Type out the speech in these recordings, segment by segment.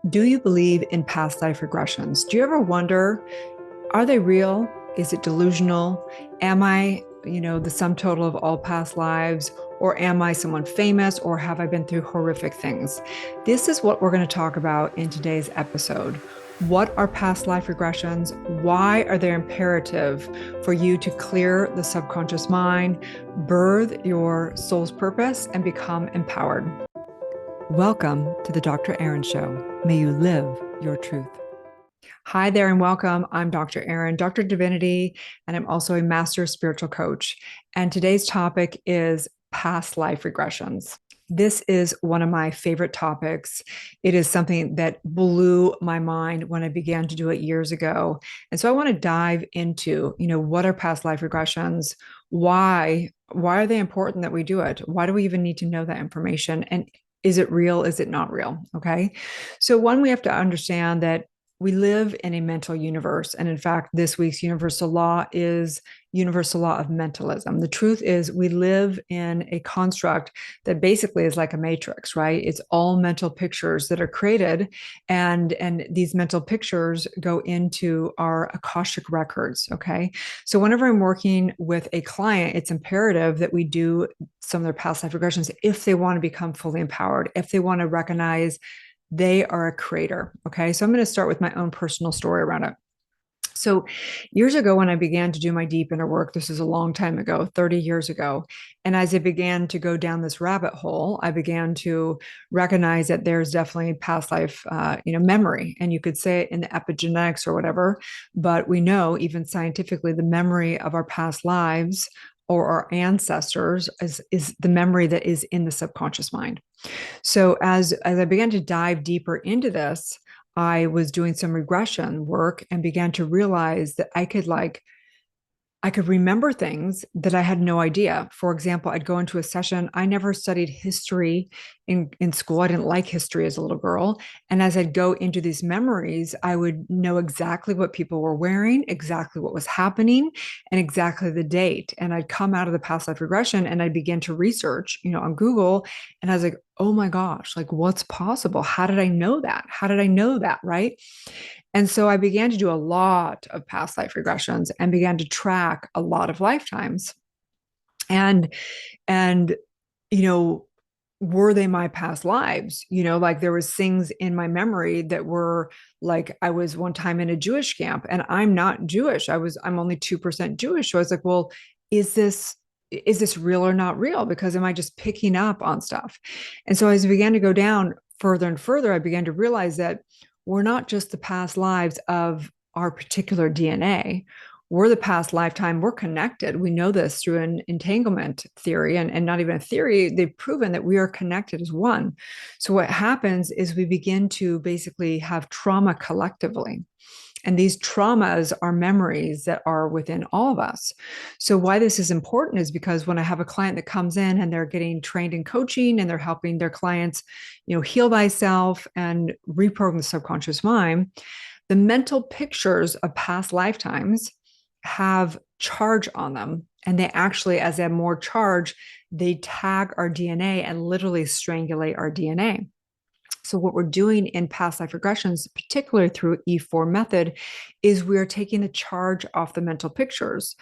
Do you believe in past life regressions? Do you ever wonder, are they real? Is it delusional? Am I, the sum total of all past lives? Or am I someone famous? Or have I been through horrific things? This is what we're going to talk about in today's episode. What are past life regressions? Why are they imperative for you to clear the subconscious mind, birth your soul's purpose, and become empowered? Welcome to the Dr. Erin Show. May you live your truth. Hi there and welcome. I'm Dr. Erin, Doctor of Divinity, and I'm also a master spiritual coach. And today's topic is past life regressions. This is one of my favorite topics. It is something that blew my mind when I began to do it years ago. And so I want to dive into, what are past life regressions? Why are they important that we do it? Why do we even need to know that information? And is it real? Is it not real? Okay. So, one, we have to understand that we live in a mental universe. And in fact, this week's universal law is universal law of mentalism. The truth is, we live in a construct that basically is like a matrix, right? It's all mental pictures that are created, and these mental pictures go into our Akashic records. Okay. So whenever I'm working with a client, it's imperative that we do some of their past life regressions if they want to become fully empowered, if they want to recognize they are a creator. Okay. So I'm going to start with my own personal story around it. So, years ago, when I began to do my deep inner work, this is a long time ago, 30 years ago. And as I began to go down this rabbit hole, I began to recognize that there's definitely past life, memory. And you could say it in the epigenetics or whatever, but we know, even scientifically, the memory of our past lives or our ancestors is the memory that is in the subconscious mind. So as I began to dive deeper into this, I was doing some regression work and began to realize that I could remember things that I had no idea. For example, I'd go into a session. I never studied history in school. I didn't like history as a little girl. And as I'd go into these memories, I would know exactly what people were wearing, exactly what was happening, and exactly the date. And I'd come out of the past life regression and I'd begin to research, on Google. And I was like, oh my gosh, like what's possible? How did I know that? How did I know that? Right. And so I began to do a lot of past life regressions and began to track a lot of lifetimes. And and you know, were they my past lives? Like there was things in my memory that were like I was one time in a Jewish camp and I'm not Jewish. I'm only 2% Jewish. So I was like, well, is this real or not real? Because am I just picking up on stuff? And so as I began to go down further and further, I began to realize that we're not just the past lives of our particular DNA. We're the past lifetime. We're connected. We know this through an entanglement theory, and not even a theory. They've proven that we are connected as one. So what happens is we begin to basically have trauma collectively. And these traumas are memories that are within all of us. So, why this is important is because when I have a client that comes in and they're getting trained in coaching and they're helping their clients, heal thyself and reprogram the subconscious mind, the mental pictures of past lifetimes have charge on them. And they actually, as they have more charge, they tag our DNA and literally strangulate our DNA. So, what we're doing in past life regressions, particularly through E4 method, is we are taking the charge off the mental pictures.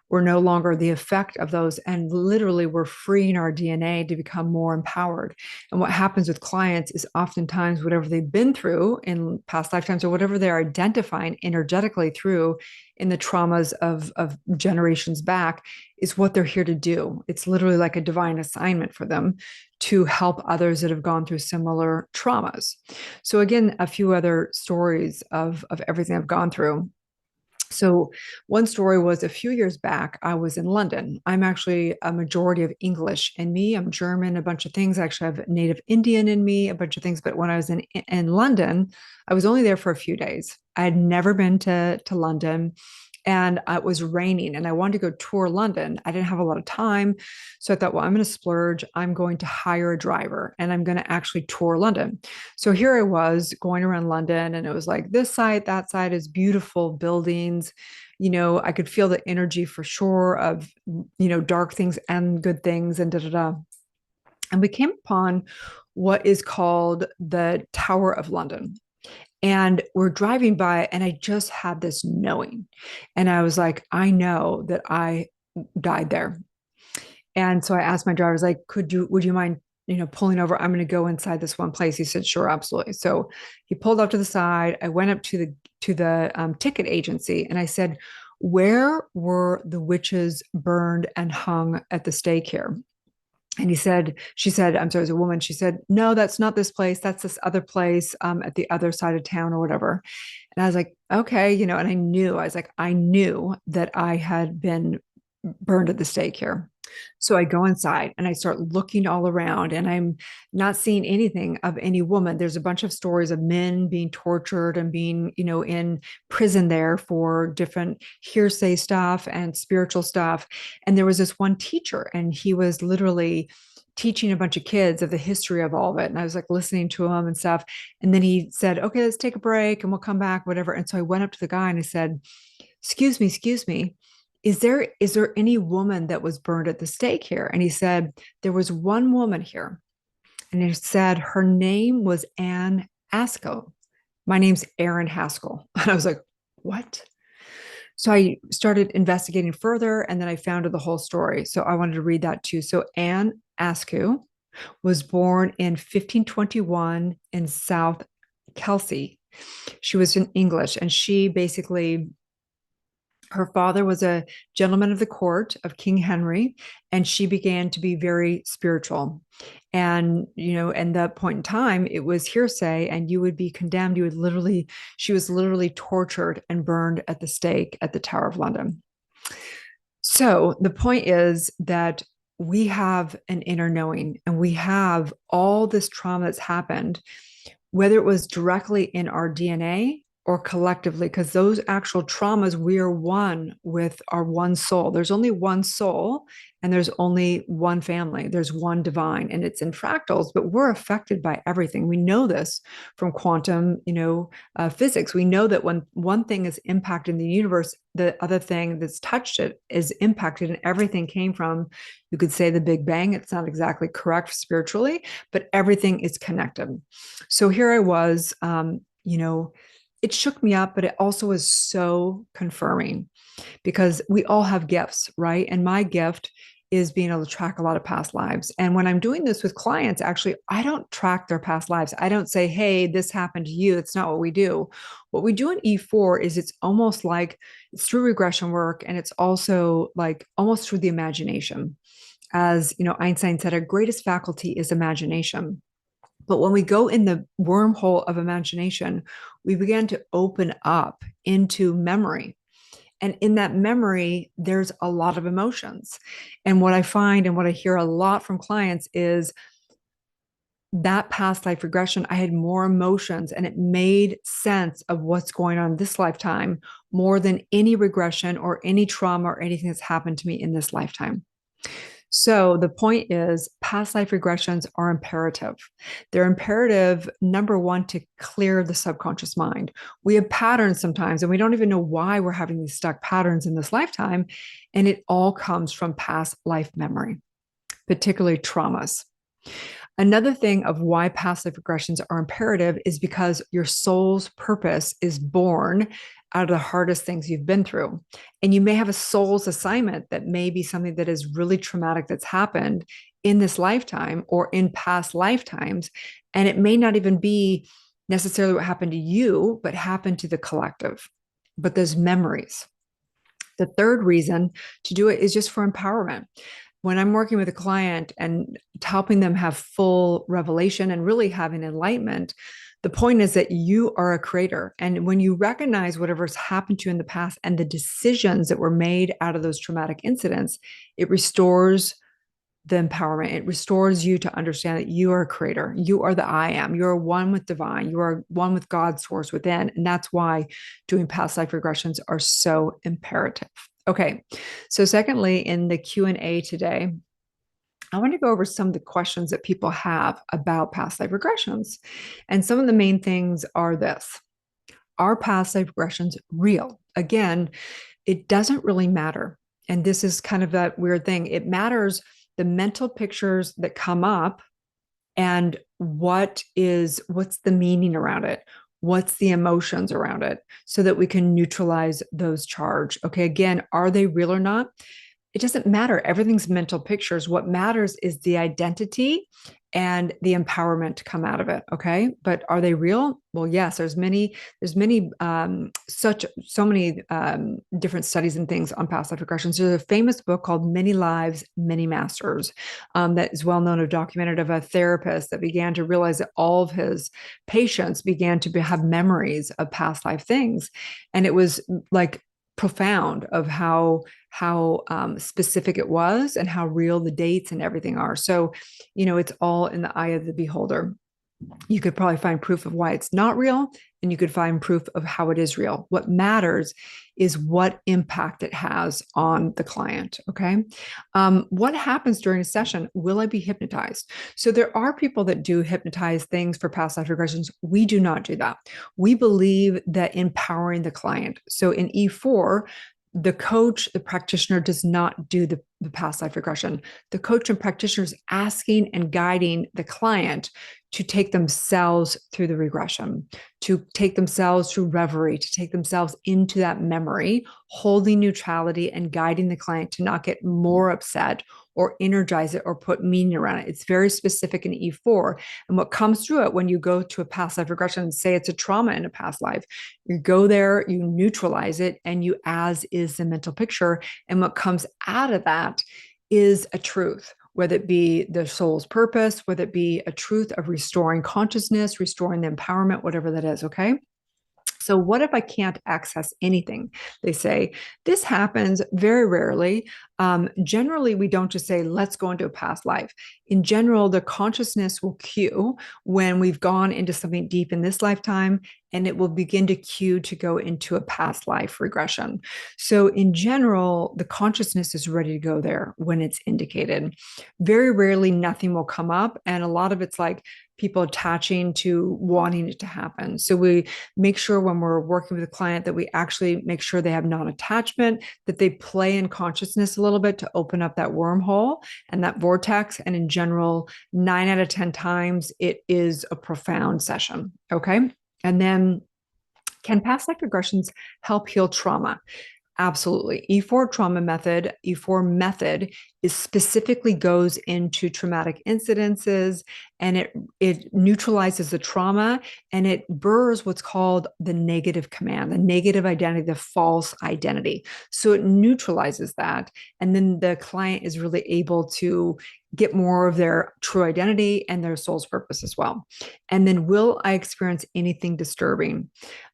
We're no longer the effect of those. And literally, we're freeing our DNA to become more empowered. And what happens with clients is oftentimes whatever they've been through in past lifetimes or whatever they're identifying energetically through in the traumas of generations back is what they're here to do. It's literally like a divine assignment for them to help others that have gone through similar traumas. So, again, a few other stories of everything I've gone through. So, one story was a few years back, I was in London. I'm actually a majority of English in me. I'm German, a bunch of things. I actually have native Indian in me, a bunch of things. But when I was in London, I was only there for a few days. I had never been to London and it was raining and I wanted to go tour London. I didn't have a lot of time. So I thought, well, I'm going to splurge. I'm going to hire a driver and I'm going to actually tour London. So here I was going around London and it was like this side, that side is beautiful buildings. I could feel the energy for sure of, dark things and good things and da da da. And we came upon what is called the Tower of London. And we're driving by, and I just had this knowing. And I was like, I know that I died there. And so I asked my driver, I was like, would you mind, pulling over? I'm going to go inside this one place. He said, sure, absolutely. So he pulled up to the side. I went up to the ticket agency, and I said, where were the witches burned and hung at the stake here? And she said, I'm sorry, as a woman, she said, no, that's not this place. That's this other place at the other side of town or whatever. And I was like, okay, and I knew that I had been burned at the stake here. So I go inside and I start looking all around, and I'm not seeing anything of any woman. There's a bunch of stories of men being tortured and being, in prison there for different hearsay stuff and spiritual stuff. And there was this one teacher, and he was literally teaching a bunch of kids of the history of all of it. And I was like listening to him and stuff. And then he said, okay, let's take a break and we'll come back, whatever. And so I went up to the guy and I said, excuse me, is there any woman that was burned at the stake here? And he said, there was one woman here. And he said her name was Anne Haskell. My name's Erin Haskell. And I was like, what? So I started investigating further, and then I found out the whole story. So I wanted to read that too. So Anne Askew was born in 1521 in South Kelsey. She was in English, and she basically, her father was a gentleman of the court of King Henry, and she began to be very spiritual. And, at that point in time, it was hearsay, and you would be condemned. She was literally tortured and burned at the stake at the Tower of London. So the point is that we have an inner knowing, and we have all this trauma that's happened, whether it was directly in our DNA or collectively, because those actual traumas, we are one with our one soul. There's only one soul, and there's only one family. There's one divine, and it's in fractals, but we're affected by everything. We know this from quantum, physics. We know that when one thing is impacted in the universe, the other thing that's touched it is impacted, and everything came from, you could say, the Big Bang. It's not exactly correct spiritually, but everything is connected. So here I was, it shook me up, but it also was so confirming, because we all have gifts, right? And my gift is being able to track a lot of past lives. And when I'm doing this with clients, actually, I don't track their past lives. I don't say, hey, this happened to you. It's not what we do. What we do in E4 is it's almost like it's through regression work, and it's also like almost through the imagination. As Einstein said, our greatest faculty is imagination. But when we go in the wormhole of imagination, we begin to open up into memory. And in that memory, there's a lot of emotions. And what I find and what I hear a lot from clients is that past life regression, I had more emotions, and it made sense of what's going on in this lifetime more than any regression or any trauma or anything that's happened to me in this lifetime. So the point is, past life regressions are imperative. They're imperative, number one, to clear the subconscious mind. We have patterns sometimes, and we don't even know why we're having these stuck patterns in this lifetime. And it all comes from past life memory, particularly traumas. Another thing of why past life regressions are imperative is because your soul's purpose is born out of the hardest things you've been through. And you may have a soul's assignment that may be something that is really traumatic that's happened in this lifetime or in past lifetimes. And it may not even be necessarily what happened to you, but happened to the collective. But there's memories. The third reason to do it is just for empowerment. When I'm working with a client and helping them have full revelation and really having enlightenment, the point is that you are a creator. And when you recognize whatever's happened to you in the past and the decisions that were made out of those traumatic incidents, it restores the empowerment. It restores you to understand that you are a creator. You are the I am. You are one with divine. You are one with God's source within. And that's why doing past life regressions are so imperative. Okay. So secondly, in the Q&A today, I want to go over some of the questions that people have about past life regressions. And some of the main things are this: are past life regressions real? Again, it doesn't really matter. And this is kind of that weird thing. It matters the mental pictures that come up and what's the meaning around it. What's the emotions around it so that we can neutralize those charge? Okay, again, are they real or not? It doesn't matter. Everything's mental pictures. What matters is the identity and the empowerment to come out of it. Okay. But are they real? Well, yes, so many different studies and things on past life regressions. There's a famous book called Many Lives, Many Masters that is well known, documented, of a therapist that began to realize that all of his patients began to have memories of past life things. And it was like profound of how specific it was and how real the dates and everything are. So, it's all in the eye of the beholder. You could probably find proof of why it's not real, and you could find proof of how it is real. What matters is what impact it has on the client. Okay. What happens during a session? Will I be hypnotized? So there are people that do hypnotize things for past life regressions. We do not do that. We believe that empowering the client. So in E4, the coach, the practitioner does not do the past life regression. The coach and practitioner is asking and guiding the client to take themselves through the regression, to take themselves through reverie, to take themselves into that memory, holding neutrality and guiding the client to not get more upset or energize it or put meaning around it. It's very specific in E4. And what comes through it when you go to a past life regression and say it's a trauma in a past life, you go there, you neutralize it, and you as is the mental picture. And what comes out of that is a truth, whether it be the soul's purpose, whether it be a truth of restoring consciousness, restoring the empowerment, whatever that is. Okay. So, what if I can't access anything? They say this happens very rarely. Generally, we don't just say, let's go into a past life. In general, the consciousness will cue when we've gone into something deep in this lifetime, and it will begin to cue to go into a past life regression. So, in general, the consciousness is ready to go there when it's indicated. Very rarely, nothing will come up. And a lot of it's like people attaching to wanting it to happen. So, we make sure when we're working with a client that we actually make sure they have non-attachment, that they play in consciousness a little bit to open up that wormhole and that vortex. And in general, 9 out of 10 times, it is a profound session. Okay. And then, can past life regressions help heal trauma? Absolutely. E4 trauma method, E4 method is specifically goes into traumatic incidences, and it neutralizes the trauma, and it burrs what's called the negative command, the negative identity, the false identity. So it neutralizes that. And then the client is really able to get more of their true identity and their soul's purpose as well. And then, will I experience anything disturbing?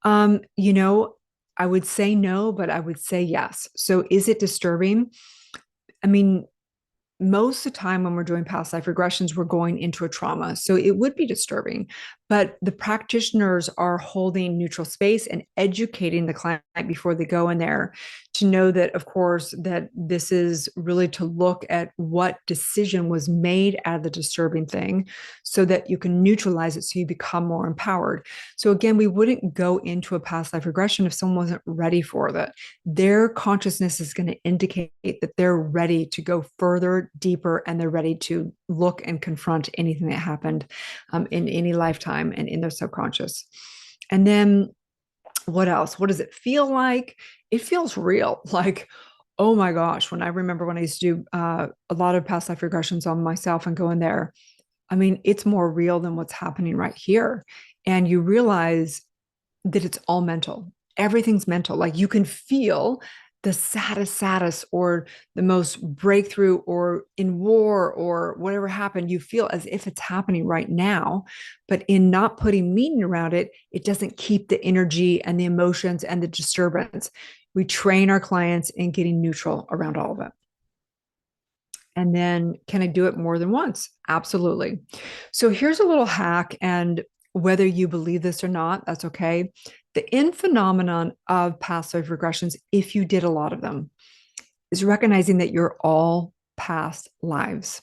Um, you know, I would say no, but I would say yes. So is it disturbing? I mean, most of the time when we're doing past life regressions, we're going into a trauma. So it would be disturbing, but the practitioners are holding neutral space and educating the client before they go in there to know that, of course, that this is really to look at what decision was made out of the disturbing thing so that you can neutralize it so you become more empowered. So again, we wouldn't go into a past life regression if someone wasn't ready for that. Their consciousness is going to indicate that they're ready to go further, deeper, and they're ready to look and confront anything that happened in any lifetime and in their subconscious. And then, what else? What does it feel like? It feels real. Like, oh my gosh, when I used to do a lot of past life regressions on myself and go in there, I mean, it's more real than what's happening right here. And you realize that it's all mental. Everything's mental. Like, you can feel the saddest, or the most breakthrough, or in war, or whatever happened, you feel as if it's happening right now. But in not putting meaning around it, it doesn't keep the energy and the emotions and the disturbance. We train our clients in getting neutral around all of it. And then, can I do it more than once? Absolutely. So here's a little hack, and whether you believe this or not, that's okay. The in phenomenon of past life regressions, if you did a lot of them, is recognizing that you're all past lives.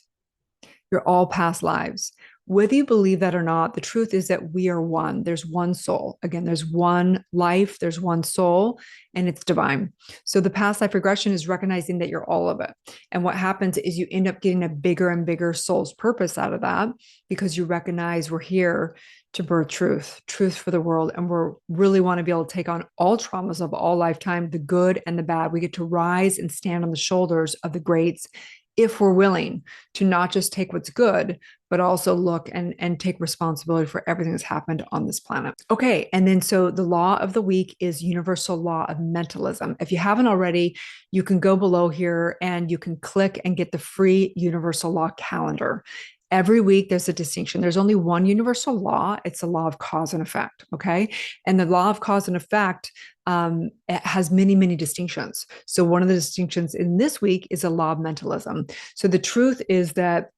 You're all past lives. Whether you believe that or not, the truth is that we are one. There's one soul. Again, there's one life, there's one soul, and it's divine. So the past life regression is recognizing that you're all of it. And what happens is you end up getting a bigger and bigger soul's purpose out of that, because you recognize we're here to birth truth for the world. And we really want to be able to take on all traumas of all lifetime, the good and the bad. We get to rise and stand on the shoulders of the greats if we're willing to not just take what's good, but also look and take responsibility for everything that's happened on this planet. Okay. And then so the law of the week is universal law of mentalism. If you haven't already, you can go below here and you can click and get the free universal law calendar. Every week there's a distinction. There's only one universal law. It's the law of cause and effect. Okay. And the law of cause and effect it has many, many distinctions. So one of the distinctions in this week is a law of mentalism. So the truth is that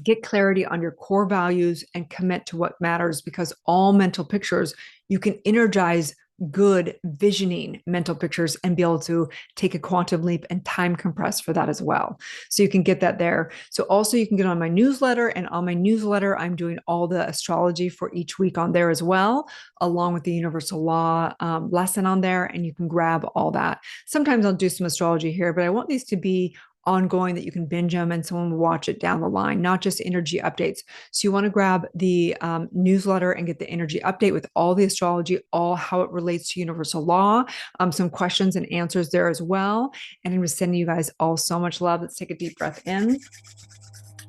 get clarity on your core values and commit to what matters, because all mental pictures, you can energize good visioning mental pictures and be able to take a quantum leap and time compress for that as well. So you can get that there. So also you can get on my newsletter, and on my newsletter, I'm doing all the astrology for each week on there as well, along with the universal law lesson on there. And you can grab all that. Sometimes I'll do some astrology here, but I want these to be ongoing, that you can binge them and someone will watch it down the line, not just energy updates. So you want to grab the newsletter and get the energy update with all the astrology, all how it relates to universal law, some questions and answers there as well. And I'm just sending you guys all so much love. Let's take a deep breath in.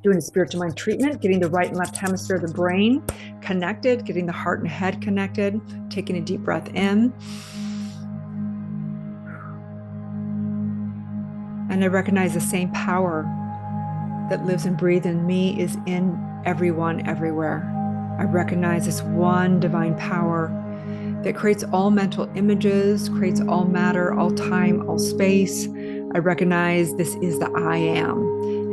Doing a spiritual mind treatment, getting the right and left hemisphere of the brain connected, getting the heart and head connected, taking a deep breath in. And I recognize the same power that lives and breathes in me is in everyone, everywhere. I recognize this one divine power that creates all mental images, creates all matter, all time, all space. I recognize this is the I am.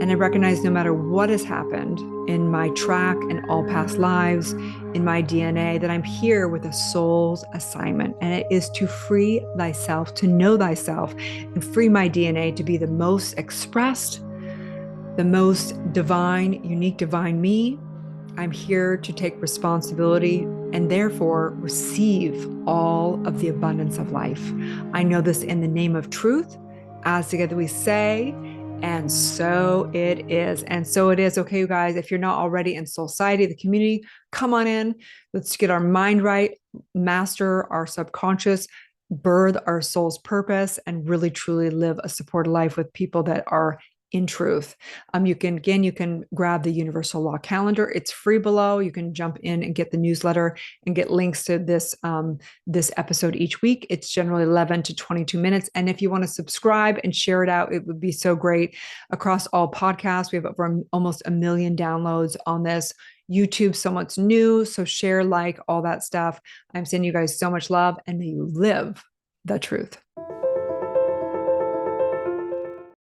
And I recognize no matter what has happened in my track and all past lives, in my DNA, that I'm here with a soul's assignment. And it is to free thyself, to know thyself, and free my DNA to be the most expressed, the most divine, unique divine me. I'm here to take responsibility and therefore receive all of the abundance of life. I know this in the name of truth, as together we say, and so it is. And so it is. Okay, you guys, if you're not already in Soulciété, the community, come on in. Let's get our mind right, master our subconscious, birth our soul's purpose, and really truly live a supported life with people that are in truth. You can grab the universal law calendar. It's free below. You can jump in and get the newsletter and get links to this episode each week. It's generally 11 to 22 minutes. And if you want to subscribe and share it out, it would be so great. Across all podcasts, we have over almost 1 million downloads on this. YouTube, somewhat's new. So share, like, all that stuff. I'm sending you guys so much love, and may you live the truth.